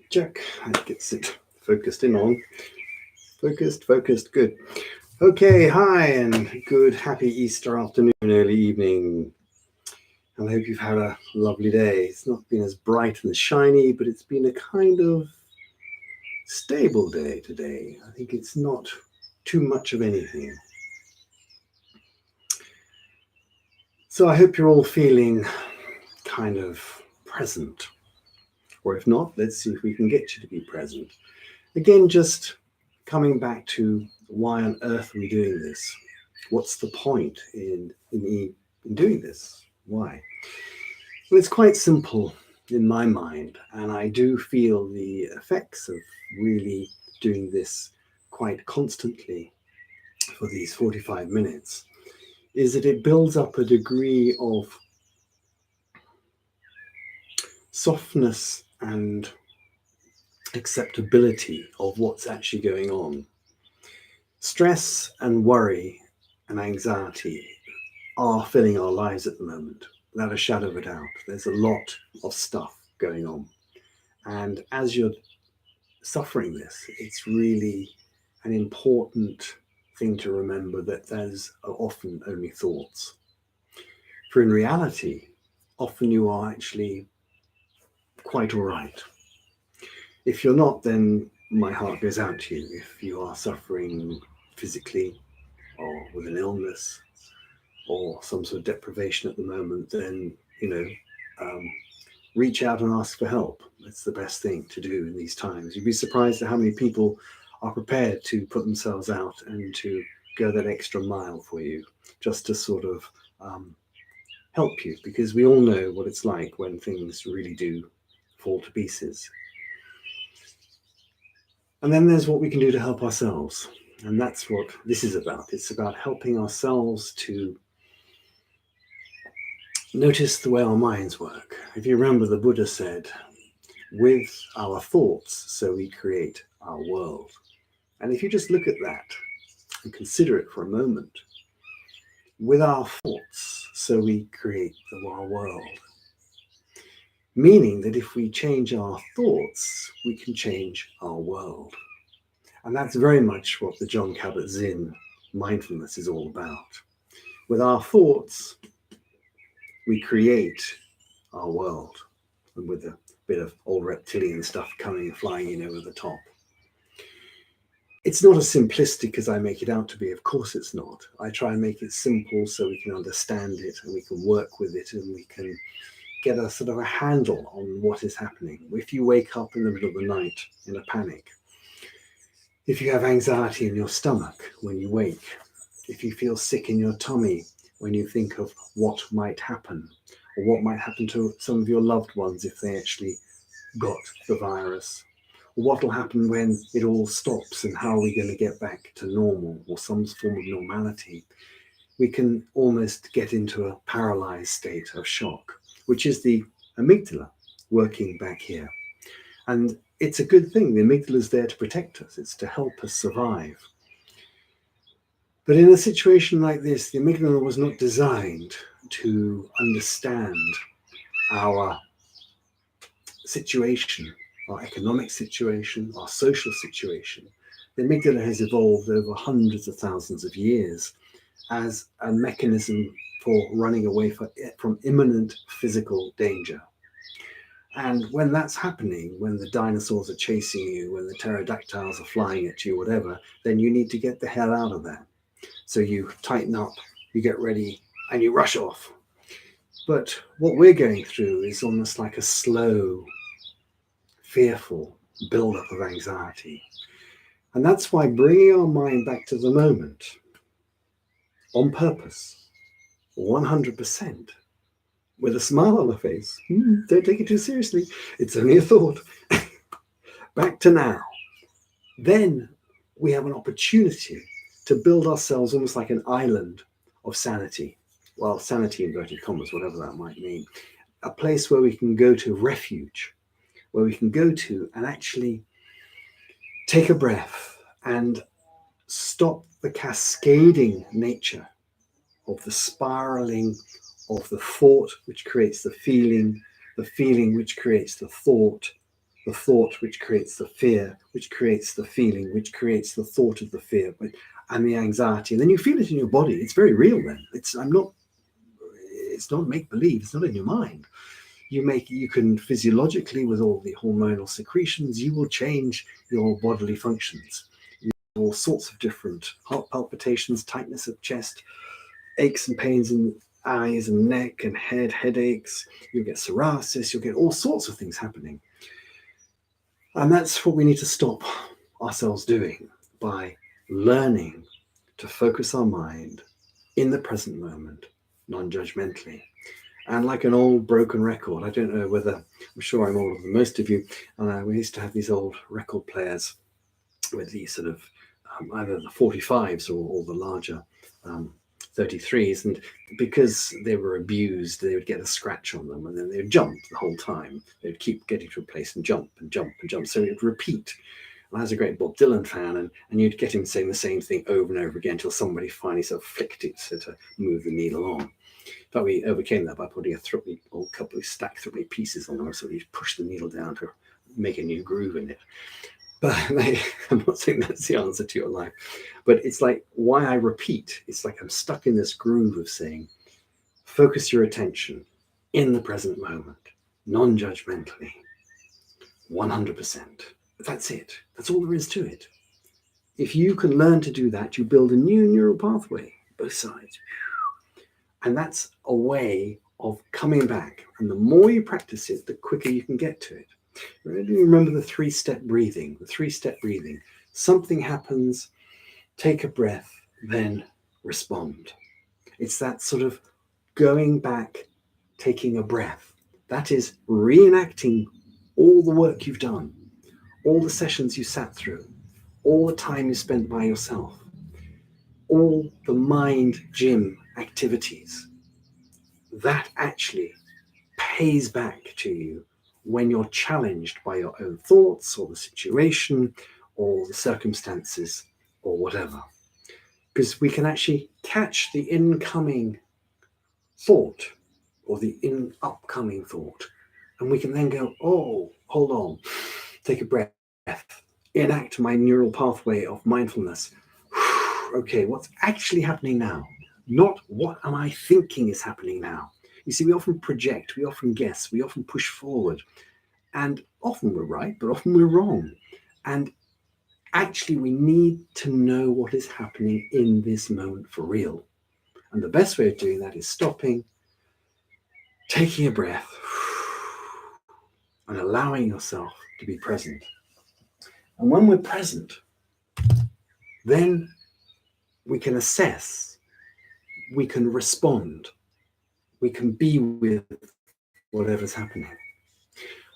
Check. That gets it focused in on. Focused, good. Okay, hi, and good happy Easter afternoon, early evening. And I hope you've had a lovely day. It's not been as bright and shiny, but it's been a kind of stable day today. I think it's not too much of anything. So I hope you're all feeling kind of present. Or if not, let's see if we can get you to be present. Again, just coming back to why on earth are we doing this? What's the point in doing this? Why? Well, it's quite simple in my mind, and I do feel the effects of really doing this quite constantly for these 45 minutes, is that it builds up a degree of softness and acceptability of what's actually going on. Stress and worry and anxiety are filling our lives at the moment, without a shadow of a doubt. There's a lot of stuff going on. And as you're suffering this, it's really an important thing to remember that those are often only thoughts. For in reality, often you are actually quite all right. If you're not, then my heart goes out to you. If you are suffering physically or with an illness or some sort of deprivation at the moment, then, um, reach out and ask for help. That's the best thing to do in these times. You'd be surprised at how many people are prepared to put themselves out and to go that extra mile for you, just to sort of help you, because we all know what it's like when things really do fall to pieces. And then there's what we can do to help ourselves. And that's what this is about. It's about helping ourselves to notice the way our minds work. If you remember, the Buddha said, with our thoughts, so we create our world. And if you just look at that and consider it for a moment, with our thoughts, so we create our world. Meaning that if we change our thoughts, we can change our world. And that's very much what the Jon Kabat-Zinn mindfulness is all about. With our thoughts, we create our world. And with a bit of old reptilian stuff coming and flying in over the top. It's not as simplistic as I make it out to be. Of course it's not. I try and make it simple so we can understand it and we can work with it and we can get a sort of a handle on what is happening. If you wake up in the middle of the night in a panic, if you have anxiety in your stomach when you wake, if you feel sick in your tummy when you think of what might happen, or what might happen to some of your loved ones if they actually got the virus, or what will happen when it all stops and how are we going to get back to normal or some form of normality, we can almost get into a paralyzed state of shock, which is the amygdala working back here. And it's a good thing. The amygdala is there to protect us. It's to help us survive. But in a situation like this, the amygdala was not designed to understand our situation, our economic situation, our social situation. The amygdala has evolved over hundreds of thousands of years as a mechanism for running away from imminent physical danger. And when that's happening, when the dinosaurs are chasing you, when the pterodactyls are flying at you, whatever, then you need to get the hell out of there. So you tighten up, you get ready, and you rush off. But what we're going through is almost like a slow, fearful build-up of anxiety. And that's why bringing our mind back to the moment, on purpose, 100%, with a smile on the face, don't take it too seriously, it's only a thought, back to now, then we have an opportunity to build ourselves almost like an island of sanity. Well, sanity inverted commas, whatever that might mean. A place where we can go to, refuge, where we can go to and actually take a breath and stop the cascading nature of the spiraling of the thought which creates the feeling which creates the thought which creates the fear, which creates the feeling, which creates the thought of the fear and the anxiety. And then you feel it in your body. It's very real then. It's not make believe. It's not in your mind. You can physiologically, with all the hormonal secretions, you will change your bodily functions. All sorts of different heart palpitations, tightness of chest, aches and pains in eyes and neck and head, headaches. You'll get psoriasis. You'll get all sorts of things happening. And that's what we need to stop ourselves doing by learning to focus our mind in the present moment, non-judgmentally. And like an old broken record, I don't know whether, I'm sure I'm older than most of you, and we used to have these old record players with these sort of either the 45s or the larger 33s, and because they were abused, they would get a scratch on them, and then they would jump the whole time. They would keep getting to a place and jump and jump and jump, so it would repeat. And I was a great Bob Dylan fan, and you'd get him saying the same thing over and over again until somebody finally sort of flicked it to move the needle on. But we overcame that by putting a couple of stacked three pieces on them, so you push the needle down to make a new groove in it. But I'm not saying that's the answer to your life, but it's like why I repeat. It's like I'm stuck in this groove of saying, focus your attention in the present moment, non-judgmentally, 100%. That's it. That's all there is to it. If you can learn to do that, you build a new neural pathway, both sides. And that's a way of coming back. And the more you practice it, the quicker you can get to it. Remember the three-step breathing, Something happens, take a breath, then respond. It's that sort of going back, taking a breath. That is reenacting all the work you've done, all the sessions you sat through, all the time you spent by yourself, all the mind gym activities. That actually pays back to you when you're challenged by your own thoughts or the situation or the circumstances or whatever. Because we can actually catch the incoming thought or the upcoming thought, and we can then go, oh, hold on, take a breath, enact my neural pathway of mindfulness. Okay, what's actually happening now? Not what am I thinking is happening now. You see, we often project, we often guess, we often push forward, and often we're right, but often we're wrong. And actually, we need to know what is happening in this moment for real. And the best way of doing that is stopping, taking a breath, and allowing yourself to be present. And when we're present, then we can assess, we can respond, we can be with whatever's happening.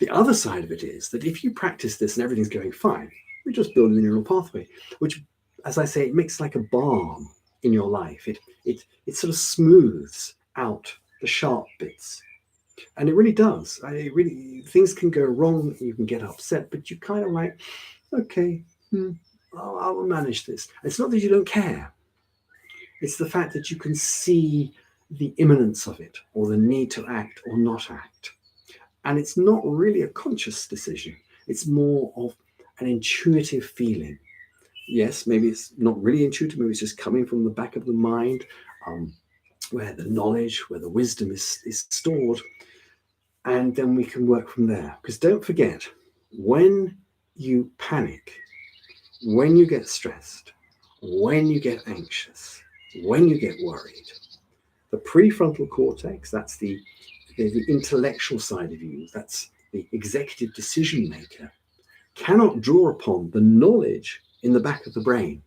The other side of it is that if you practice this and everything's going fine, we just build a neural pathway, which, as I say, it makes like a balm in your life. It sort of smooths out the sharp bits. And it really does. Things can go wrong, you can get upset, but you kind of like, okay, I'll manage this. It's not that you don't care. It's the fact that you can see the imminence of it, or the need to act or not act. And it's not really a conscious decision. It's more of an intuitive feeling. Yes, maybe it's not really intuitive, maybe it's just coming from the back of the mind, where the knowledge, where the wisdom is stored. And then we can work from there. Because don't forget, when you panic, when you get stressed, when you get anxious, when you get worried, the prefrontal cortex, that's the intellectual side of you, that's the executive decision maker, cannot draw upon the knowledge in the back of the brain,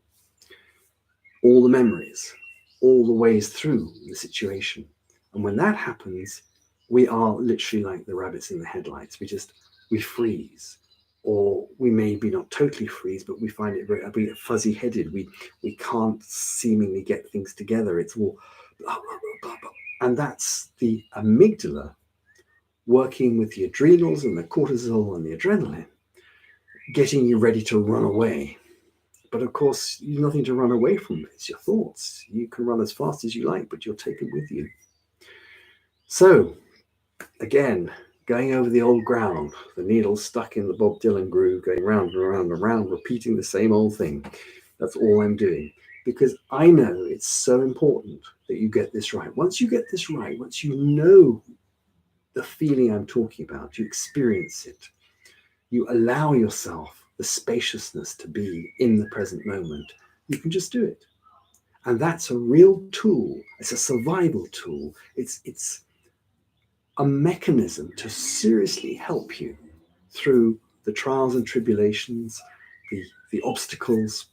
all the memories, all the ways through the situation. And when that happens, we are literally like the rabbits in the headlights. We freeze, or we maybe not totally freeze, but we find it very fuzzy-headed. We can't seemingly get things together. It's all blah, blah, blah, blah, blah. And that's the amygdala working with the adrenals and the cortisol and the adrenaline, getting you ready to run away. But of course, you've nothing to run away from. It's your thoughts. You can run as fast as you like, but you're taken with you. So again, going over the old ground, the needle stuck in the Bob Dylan groove, going round and round and round, repeating the same old thing. That's all I'm doing, because I know it's so important that you get this right. Once you get this right, once you know the feeling I'm talking about, you experience it, you allow yourself the spaciousness to be in the present moment, you can just do it. And that's a real tool. It's a survival tool. It's a mechanism to seriously help you through the trials and tribulations, the obstacles.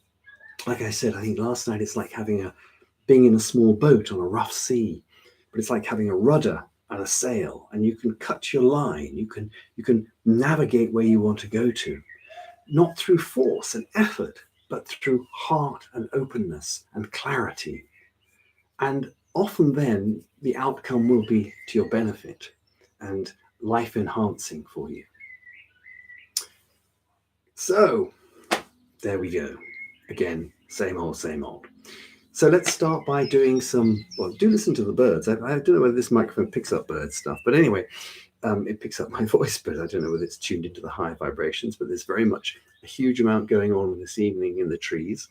Like I said, I think last night it's like being in a small boat on a rough sea, but it's like having a rudder and a sail, and you can cut your line. You can navigate where you want to go to, not through force and effort, but through heart and openness and clarity. And often then the outcome will be to your benefit and life enhancing for you. So there we go. Again, same old, same old. So let's start by doing some, well, do listen to the birds. I don't know whether this microphone picks up bird stuff, but anyway, it picks up my voice, but I don't know whether it's tuned into the high vibrations, but there's very much a huge amount going on this evening in the trees.